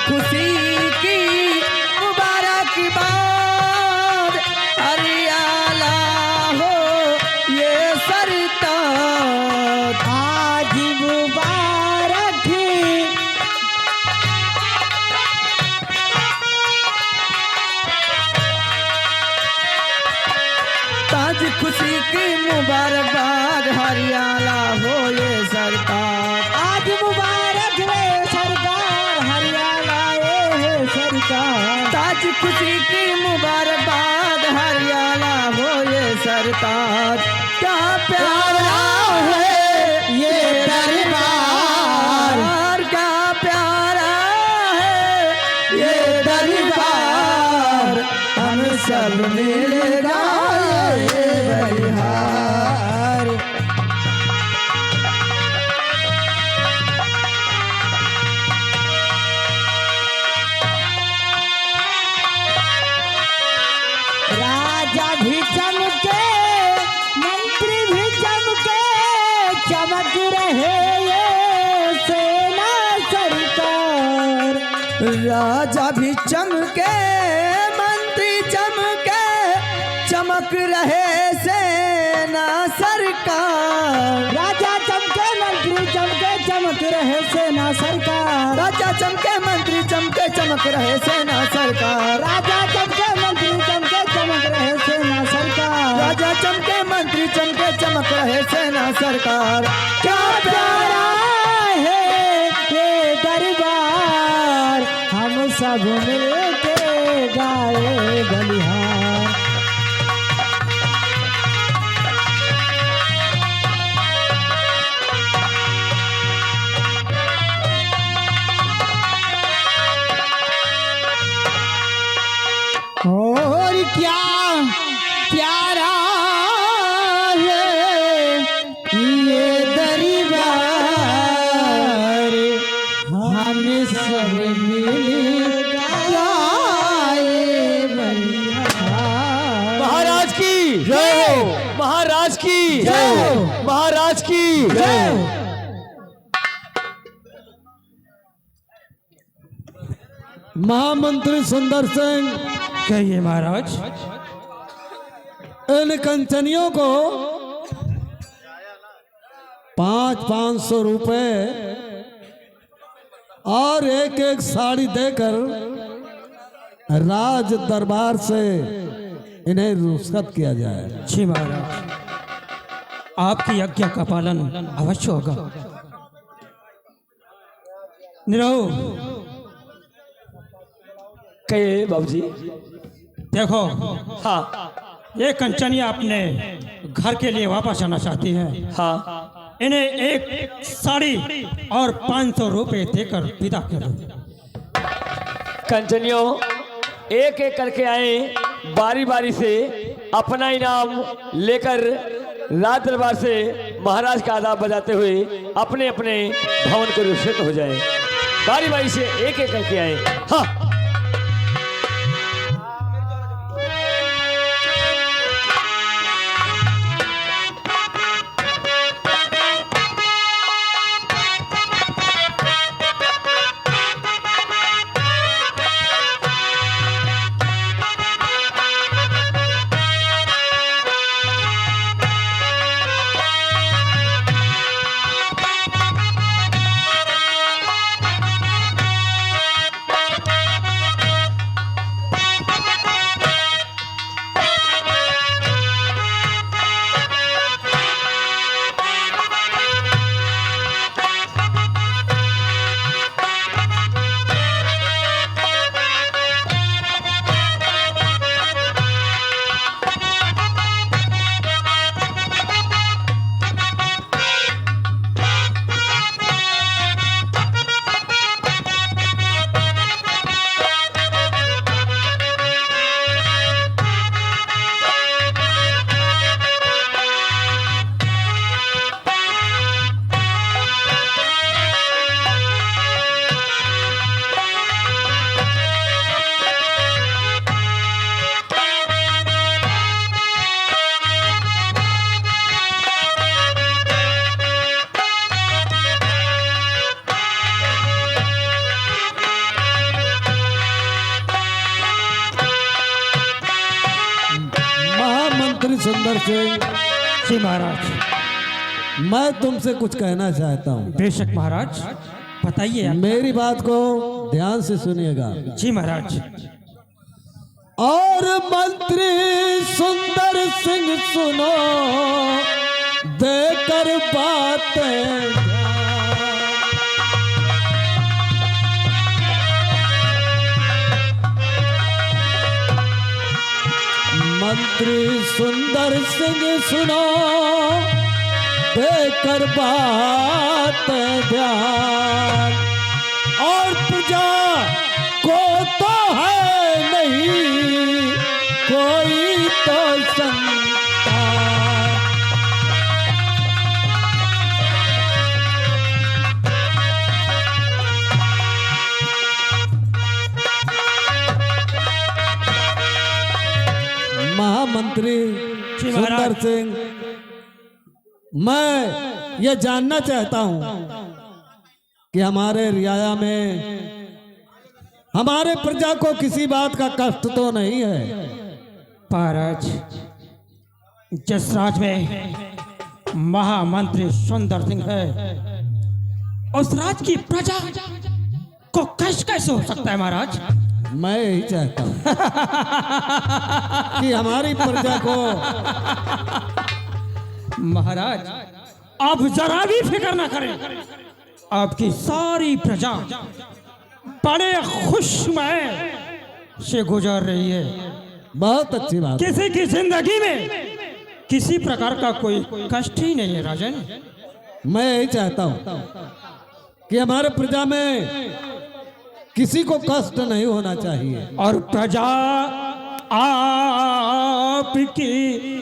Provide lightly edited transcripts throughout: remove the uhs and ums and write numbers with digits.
खुशी की मुबारकबाद हरियाला हो ये सरताज। आज मुबारक ताज खुशी की मुबारकबाद हरियाला हो ये सरताज। आज मुबारक रे सरकार हरियाला ये है सरकार। ताज खुशी की मुबारकबाद हरियाला हो ये सरताज। क्या प्यारा है ये दरबार, क्या प्यारा है ये दरबार, हम सब मिल गाए बलिहार। राजा भी चमके मंत्री भी चमके चमक रहे ये सेना सरकार। राजा भी चमके मंत्री चमके चमक रहे सेना सरकार। राजा चमके मंत्री चमके चमक रहे सेना सरकार। राजा चमके मंत्री चमके चमक रहे सेना सरकार। राजा चमके मंत्री चमके चमक रहे सेना सरकार। राजा चमके मंत्री चमके चमक रहे सेना सरकार। क्या प्यारा है ये दरबार, हम सब मिलके गाए बलिहार। और क्या प्यारा है ये दरबार, हम सब मिल गाए बलिहार। महाराज की जय हो, महाराज की जय हो, महाराज की जय हो। महामंत्री सुंदर सिंह, कहिए महाराज। इन कंचनियों को 500 रुपए और एक एक साड़ी देकर राज दरबार से इन्हें रुखसत किया जाए। जी महाराज, आपकी आज्ञा का पालन अवश्य होगा। निरहु, कहिए बाबूजी। देखो हाँ ये कंचनिया अपने घर के लिए वापस आना चाहती हैं। हाँ, इन्हें एक साड़ी और 500 रुपए देकर विदा करो। कंचनियों एक एक करके आए, बारी बारी से अपना इनाम लेकर राज दरबार से महाराज का आदाब बजाते हुए अपने अपने भवन को रुखसत हो जाए। बारी बारी से एक एक करके आए। हाँ, सुंदर सिंह, जी महाराज। मैं तुमसे कुछ कहना चाहता हूँ। बेशक महाराज, बताइए आप। मेरी बात को ध्यान से सुनिएगा। जी महाराज। और मंत्री सुंदर सिंह सुनो, देकर बातें मंत्री सुंदर सिंह सुनो, देकर बात ध्यान। और प्रजा को तो है नहीं कोई तो संतान। महामंत्री सुंदर सिंह, मैं ये जानना चाहता हूं कि हमारे रियाया में हमारे प्रजा को किसी बात का कष्ट तो नहीं है? महाराज, जिस राज में महामंत्री सुंदर सिंह है, उस राज की प्रजा को कष्ट कैसे हो सकता है महाराज? मैं यही चाहता हूं कि हमारी प्रजा को। महाराज, आप जरा भी फिक्र ना करें, आपकी सारी प्रजा बड़े खुशमय से गुजर रही है। बहुत अच्छी बात। किसी की जिंदगी में किसी प्रकार का कोई कष्ट ही नहीं है राजन। मैं यही चाहता हूं कि हमारे प्रजा में किसी को कष्ट नहीं होना चाहिए। और प्रजा आपकी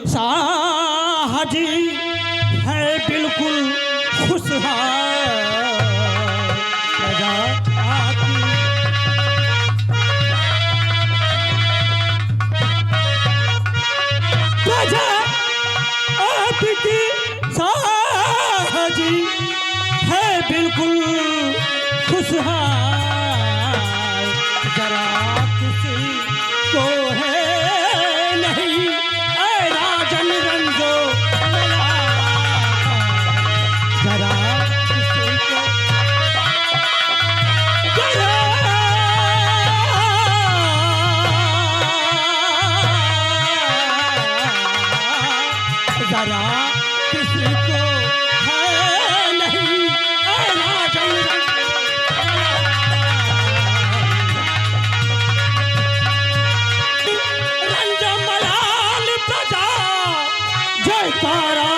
साहजी है बिल्कुल खुशहाल। प्रजा आपकी प्रजा आपकी साहजी है बिल्कुल खुशहाल। जरा किसी को है नहीं ऐ राजन रंजो नया। जरा किसी को जरा किसी को है नहीं ऐ राजन रंजमलाल प्रजा जयकारा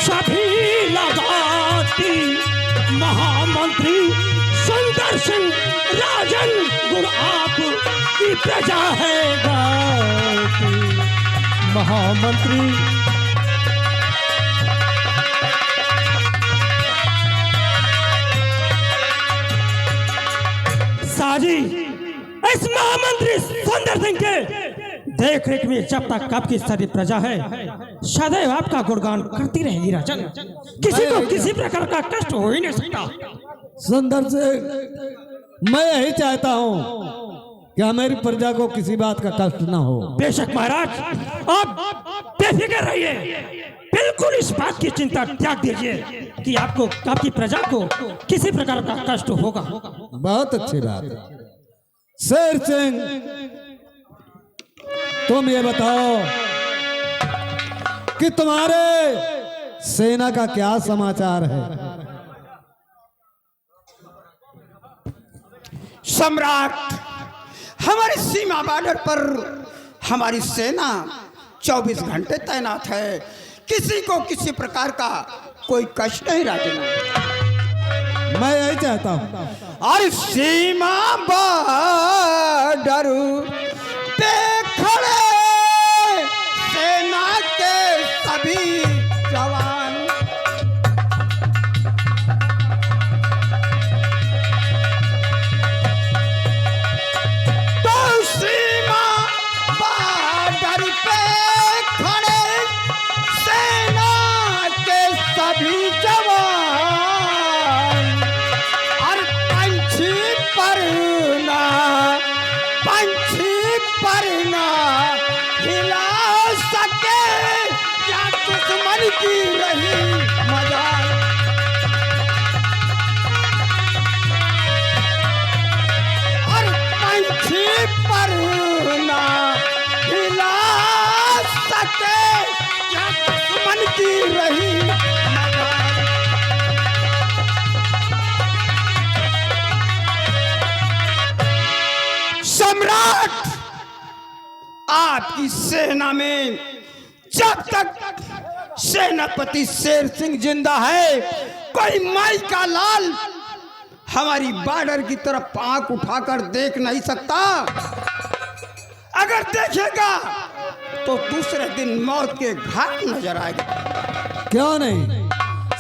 सभी लगाती। महामंत्री सुंदर सिंह राजन गुण आप की प्रजा है गाती। महामंत्री साजी, इस महामंत्री सुंदर सिंह के देख रेख में जब तक आपकी सारी प्रजा है, सदैव आपका गुणगान करती रहेगी राजन। किसी को किसी प्रकार का कष्ट हो ही नहीं सकता। सुंदर सिंह, मैं यही चाहता हूं कि हमारी प्रजा को किसी बात का कष्ट ना हो। बेशक महाराज, आप बेफिक्र रहिए, बिल्कुल इस बात की चिंता त्याग दीजिए कि आपको आपकी प्रजा को किसी प्रकार का कष्ट होगा। बहुत अच्छी बात है। शेर सिंह, तुम ये बताओ कि तुम्हारे सेना का क्या समाचार है? सम्राट, हमारी सीमा बॉर्डर पर हमारी सेना 24 घंटे तैनात है। किसी को किसी प्रकार का कोई कष्ट नहीं राजन। मैं यही चाहता हूं। और सीमा बॉर्डर पे खड़े सेना के सभी जवान तो सीमा बॉर्डर पे खड़े सेना के सभी जवान और पंछी पर ना हिला सके की रही मजाल। और पंछी पर ना हिला सके क्या दुश्मन की रही मजाल। सम्राट आपकी सेना में जब तक सेनापति शेर सिंह जिंदा है, कोई माई का लाल हमारी बॉर्डर की तरफ आंख उठाकर देख नहीं सकता। अगर देखेगा तो दूसरे दिन मौत के घाट नजर आएगा। क्यों नहीं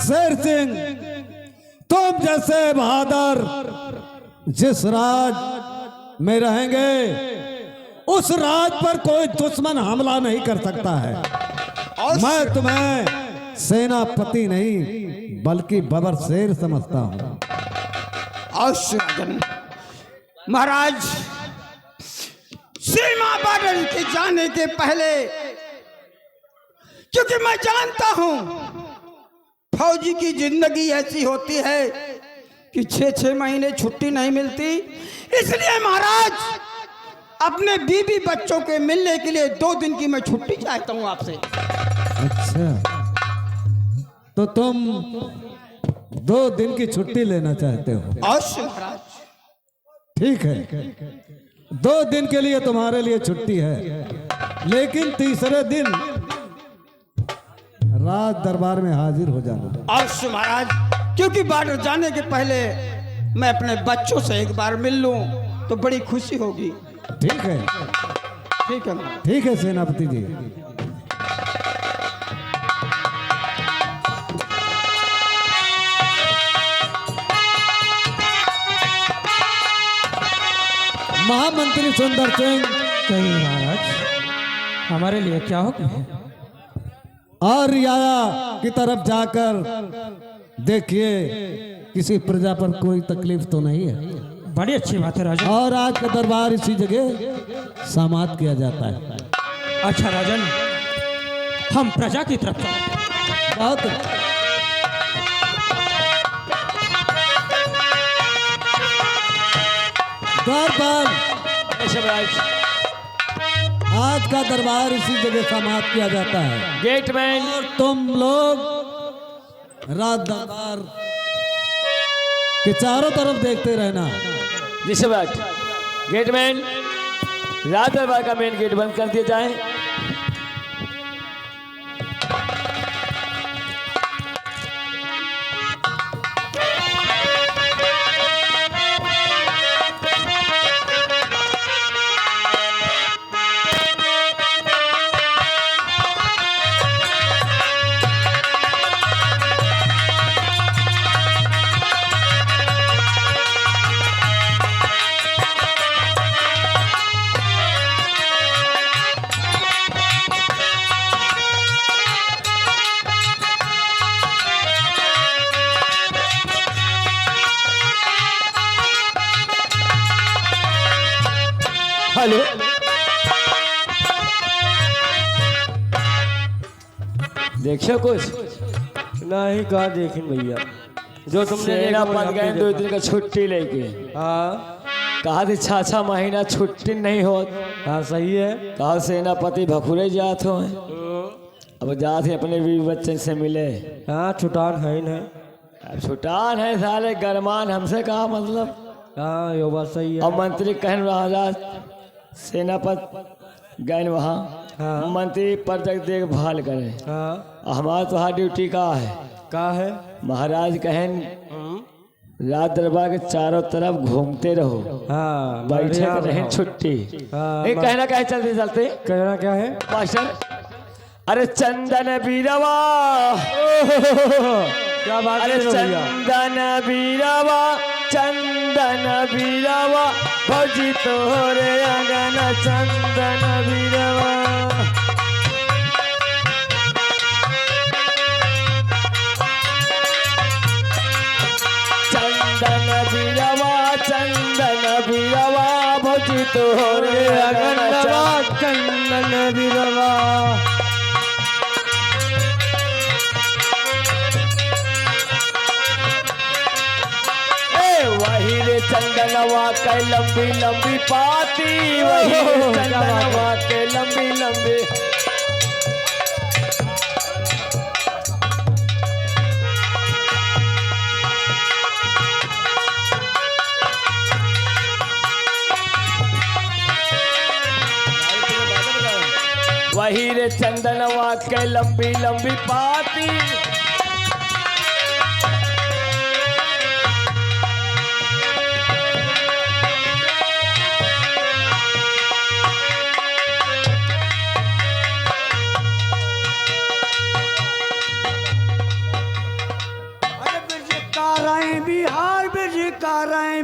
शेर सिंह, तुम जैसे बहादुर जिस राज में रहेंगे उस राज पर कोई दुश्मन हमला नहीं कर सकता है। और मैं तुम्हें सेनापति नहीं बल्कि बबर शेर समझता हूं। अवश्य राजन। महाराज, सीमा बॉर्डर के जाने के पहले, क्योंकि मैं जानता हूं फौजी की जिंदगी ऐसी होती है कि 6-6 महीने छुट्टी नहीं मिलती, इसलिए महाराज अपने बीवी बच्चों के मिलने के लिए 2 दिन की मैं छुट्टी चाहता हूं आपसे। अच्छा, तो तुम 2 दिन की छुट्टी लेना चाहते हो? अवश्य महाराज। ठीक है, 2 दिन के लिए तुम्हारे लिए छुट्टी है, लेकिन तीसरे दिन राज दरबार में हाजिर हो जाना। अवश्य महाराज, क्योंकि बॉर्डर जाने के पहले मैं अपने बच्चों से एक बार मिल लूं तो बड़ी खुशी होगी। ठीक है, ठीक है महाराज। ठीक है सेनापति जी। महामंत्री सुंदर सिंह, कहीं महाराज हमारे लिए क्या हुक्म है? और रियाया की तरफ जाकर देखिए किसी प्रजा पर कोई तकलीफ तो नहीं है। बड़ी अच्छी बात है राजन। और आज का दरबार इसी जगह समाप्त किया जाता है। अच्छा राजन, हम प्रजा की तरफ चलते हैं। बहुत द्वार पर आज का दरबार इसी जगह समाप्त किया जाता है। गेटमैन, और तुम लोग रात दरबार के चारों तरफ देखते रहना। जी सम्राट। गेटमैन, राज दरबार का मेन गेट बंद कर दिया जाए। हेलो, देखियो कुछ नहीं कहा देखें भैया, जो तुमने सेना देखा पद वो गए हम 2 भी दिन का छुट्टी लेके। देखा। हाँ कहा थी 6-6 महीना छुट्टी नहीं हो। हाँ सही है। कहा सेनापति भखुरे जात हो। अब जात ही अपने बीवी बच्चे से मिले। हाँ छुटान है ही नहीं। अब छुटान है साले गरमान, हमसे कहा मतलब। हाँ ये बात सही है। और मंत्री कहन रहा सेनापत गए वहाँ। हाँ। मंत्री पर तक देखभाल करे। हाँ हमारा तो हाँ ड्यूटी का है। का है? महाराज कहन रात दरबार के चारों तरफ घूमते रहो, हाँ बैठे बढ़िया रहे रहो। छुट्टी। हाँ, ये कहना क्या है चलते चलते कहना क्या है? मास्टर, अरे चंदन बीरवा, क्या बात अरे है भैया? चंदन बीरवा, चंदन बीरवा, भौजी तोरे अंगन चंदन बीरवा। चंदन बीरवा, चंदन बीरवा, भौजी तोरे अंगन चंदन बिरवा। रे चंदनवा के लंबी लंबी पाती, वही रे चंदनवा के लंबी लंबी। वही रे चंदनवा के लंबी लंबी पाती,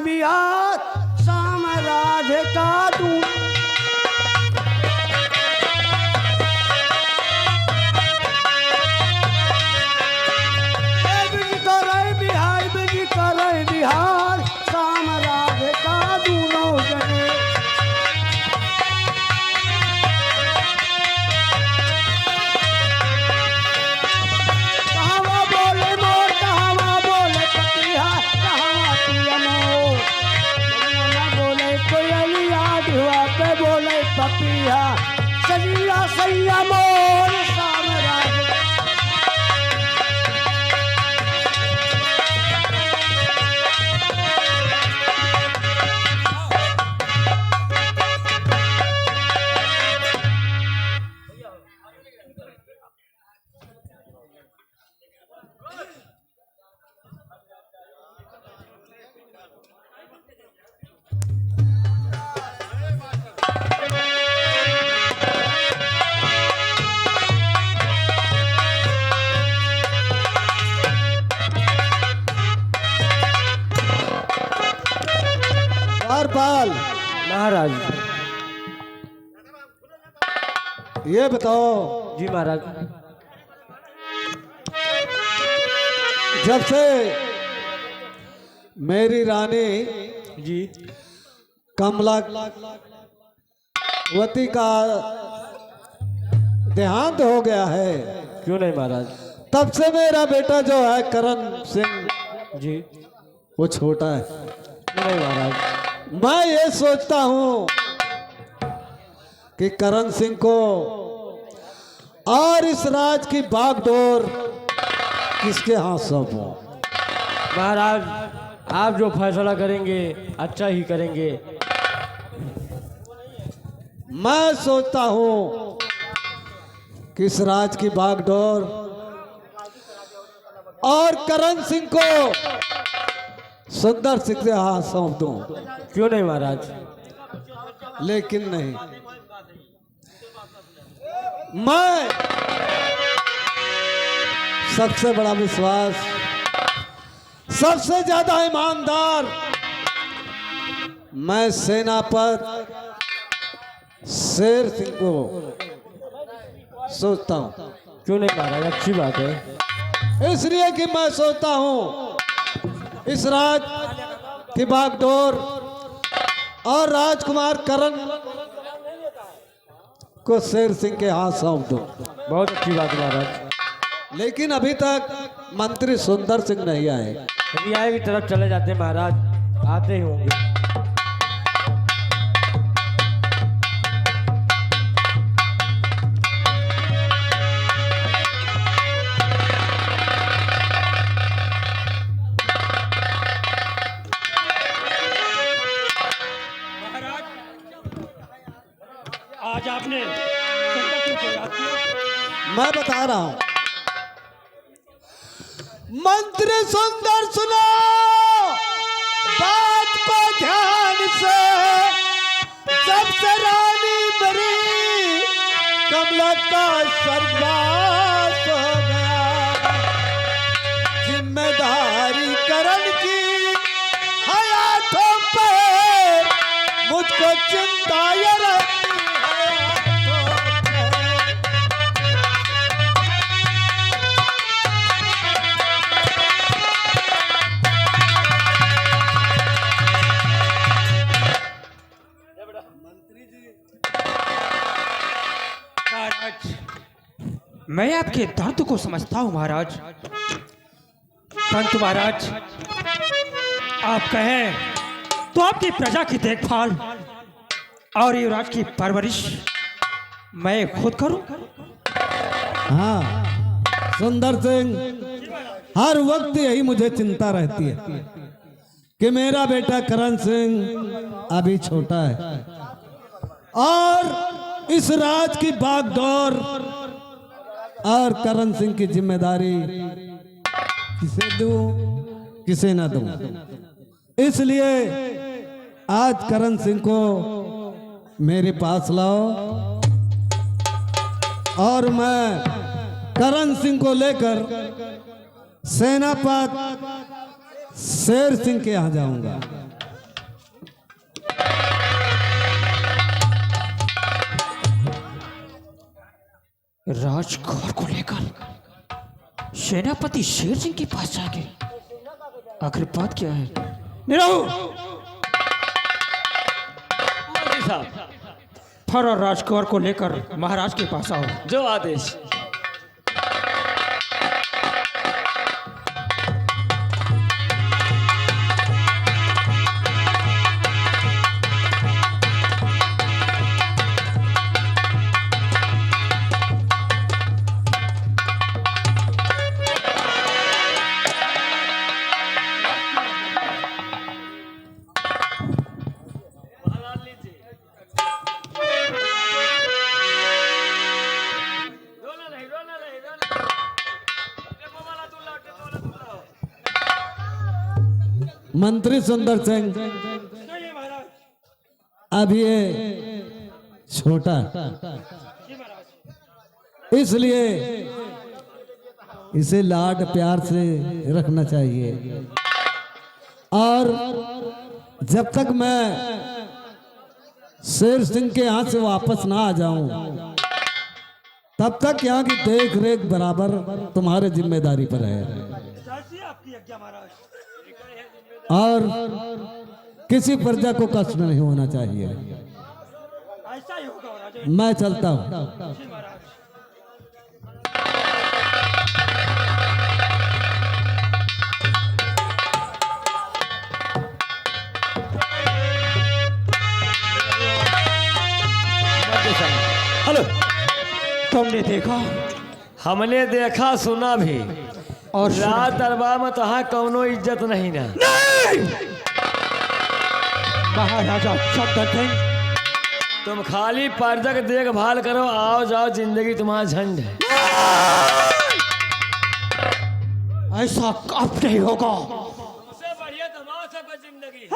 बिहार साम्राज्य का तू बिहार साम्राज्य का दूनों जने। कहावा बोले मोर, कहावा बोले पतिया, कहावा पिया मोर। दुनिया बोले कोयलिया, धुआ पे बोले पपिया, सजिया सैया मोर साम्राज्य। पाल महाराज। ये बताओ, जी महाराज। जब से मेरी रानी जी कमलावती का देहांत हो गया है, क्यों नहीं महाराज। तब से मेरा बेटा जो है करण सिंह जी वो छोटा है। क्यों नहीं महाराज। मैं ये सोचता हूं कि करण सिंह को और इस राज की बागडोर किसके हाथ सौंपो। महाराज आप जो फैसला करेंगे अच्छा ही करेंगे। मैं सोचता हूं कि इस राज की बागडोर और करण सिंह को सुंदर सिंह के हाथ सौंप दूं। क्यों नहीं महाराज। लेकिन नहीं, मैं सबसे बड़ा विश्वास, सबसे ज्यादा ईमानदार मैं सेनापति शेर सिंह को सोचता हूं। क्यों नहीं महाराज, अच्छी बात है। इसलिए कि मैं सोचता हूं इस राज की बागडोर और राजकुमार करण को शेर सिंह के हाथ सौंप दूं। बहुत अच्छी बात है महाराज। लेकिन अभी तक मंत्री सुंदर सिंह नहीं आए। रियाई की तरफ चले जाते हैं महाराज, आते ही होंगे। आज आपने सुंदर सिंह को याद किया। मैं बता रहा हूं, मंत्री सुंदर सुनो बात को ध्यान से। जब से रानी मरी कमला का सर्वनाश हो गया, जिम्मेदारी करण की हयातों पे मुझको चिंता ये रहती है। महाराज मैं आपके दर्द को समझता हूँ महाराज, परंतु महाराज आप कहें तो आपकी प्रजा की देखभाल और युवराज की परवरिश मैं खुद करूं। हाँ सुंदर सिंह, हर वक्त यही मुझे चिंता रहती है कि मेरा बेटा करण सिंह अभी छोटा है और इस राज की बागडोर और करण सिंह की जिम्मेदारी किसे दूं किसे ना दूं। इसलिए आज करण सिंह को मेरे पास लाओ और मैं करण सिंह को लेकर सेनापति शेर सिंह के यहां जाऊंगा। राजकुमार को लेकर सेनापति शेर सिंह के पास जाके आखिर बात क्या है? निराऊ मंत्री साहब, फर राजकुमार को लेकर महाराज के पास आओ। जो आदेश। मंत्री सुंदर सिंह अब ये छोटा, इसलिए इसे लाड प्यार से रखना चाहिए और जब तक मैं शेर सिंह के यहाँ से वापस ना आ जाऊं तब तक यहाँ की देख रेख बराबर तुम्हारे जिम्मेदारी पर है और किसी प्रजा को कष्ट नहीं होना चाहिए। ऐसा ही होगा। मैं चलता हूँ। हेलो, तुमने देखा? हमने देखा सुना भी और रात दरबार में तहाँ कौनो इज्जत नहीं ना। महाराजा सुंदर सिंह, तुम खाली पर्दा की देखभाल करो, आओ जाओ, जिंदगी तुम्हारा झंड है। ऐसा कब नहीं होगा। उससे बढ़िया तुम्हारा सब जिंदगी।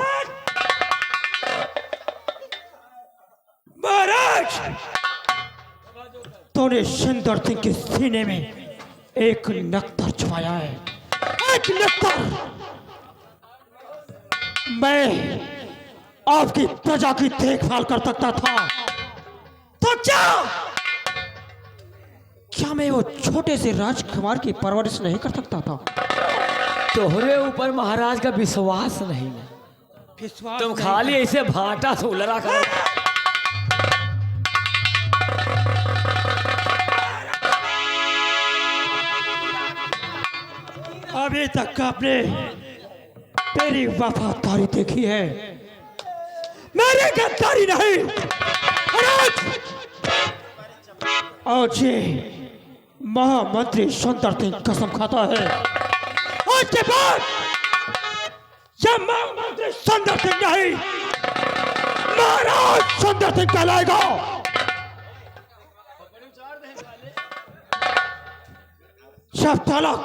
महाराज, तूने सुंदर सिंह के सीने में एक नक्तर छुपाया है, एक नक्तर। मैं आपकी प्रजा की देखभाल कर सकता था तो क्या मैं वो छोटे से राजकुमार की परवरिश नहीं कर सकता था? तोहरे ऊपर महाराज का विश्वास नहीं है। विश्वास तुम नहीं खाली ऐसे भाटा से उलरा करो। अभी तक आपने तेरी वफादारी देखी है, मेरी गद्दारी नहीं। आज ये महामंत्री सुंदर सिंह कसम खाता है, आज के बाद ये महामंत्री सुंदर सिंह नहीं, महाराज सुंदर सिंह कहलाएगा। जब तक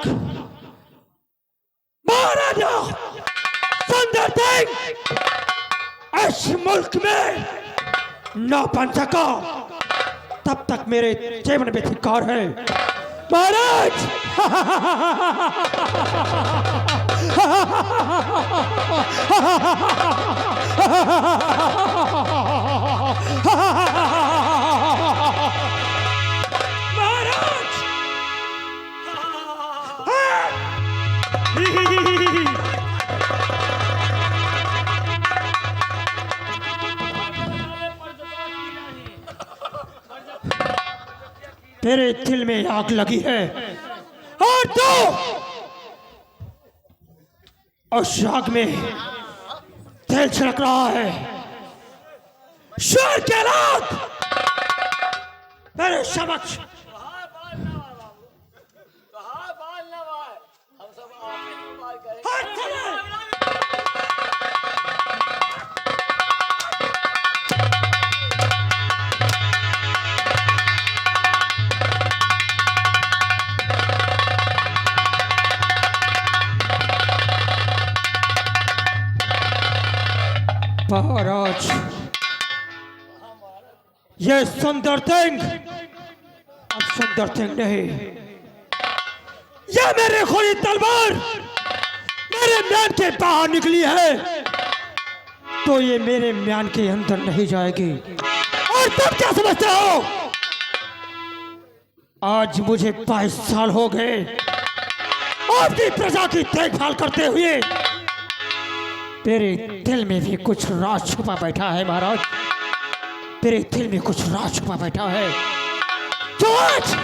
महाराजा सुंदर सिंह इस मुल्क में न बन सका तब तक मेरे जीवन में धिक्कार है। महाराज तेरे दिल में आग लगी है और तू उस आग में खेल छिड़क रहा है। शेर के औलाद मेरे समक्ष हाथ चले। महाराज, ये सुंदर सिंह अब सुंदर सिंह नहीं, ये मेरे खोई तलवार मेरे म्यान के बाहर निकली है तो ये मेरे म्यान के अंदर नहीं जाएगी। और तुम क्या समझते हो? आज मुझे 22 साल हो गए आपकी प्रजा की देखभाल करते हुए। तेरे दिल में भी कुछ राज छुपा बैठा है महाराज, तेरे दिल में कुछ राज छुपा बैठा है जो आज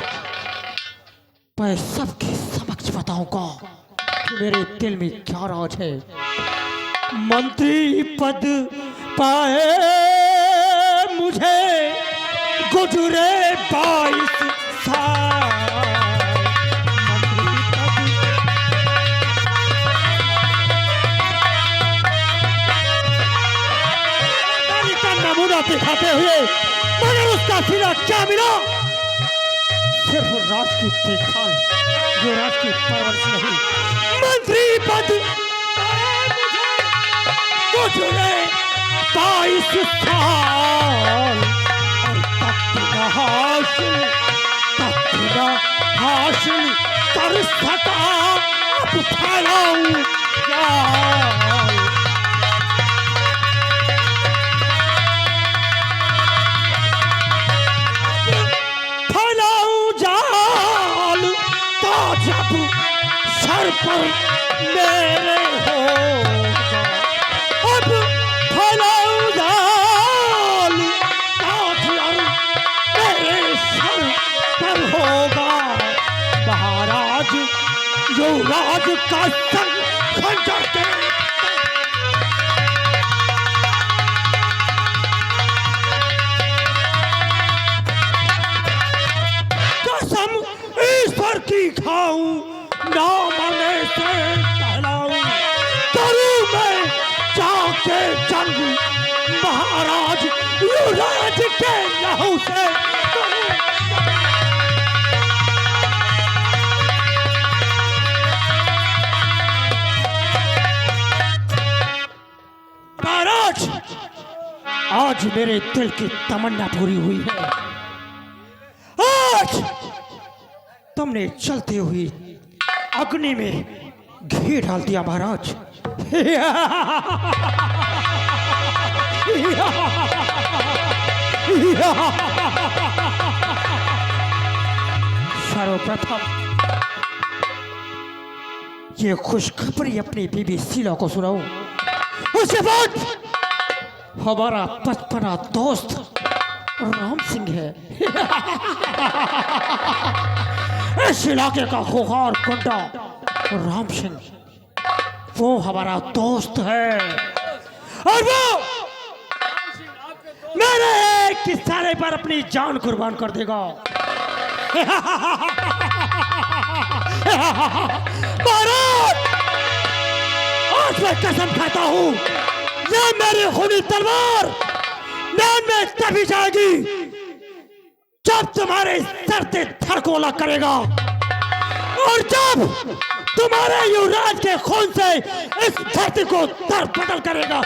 मैं सबके समक्ष बताऊंगा कि मेरे दिल में क्या राज है। मंत्री पद पाए मुझे गुजरे 22 साल। नमूना दिखाते हुए मगर उसका सिला क्या मिला? सिर्फ राज की देखभाल, जो राज की परवरिश नहीं। मंत्री पद गुजरे 22 साल और तख्त हासिल कर सका। अब फैलाऊं जाल, जब सर पर मेरे होगा। अब फैलाऊं जाल ताज मेरे सर पर होगा। महाराज युवराज का संग खंजर के कसम ईश्वर की खाऊं, ना मरने से कहलाऊं। करूं मैं जाके जंग महाराज युवराज के लहू से। महाराज, आज मेरे दिल की तमन्ना पूरी हुई है। आज तुमने चलते हुए अग्नि में घी डाल दिया महाराज। सर्वप्रथम ये खुशखबरी अपनी बीबी शीला को सुनाऊं, उसके बाद हमारा बचपना दोस्त राम सिंह है। इस इलाके का खुखार गुंडा राम सिंह, वो हमारा दोस्त है और वो मेरे एक इशारे पर अपनी जान कुर्बान कर देगा। महाराज, आज मैं कसम खाता हूं, ये मेरी खूनी तलवार मैन में तभी जाएगी जब तुम्हारे सर से धड़कोला करेगा और जब तुम्हारे युवराज के खून से इस धरती को दर बदल करेगा।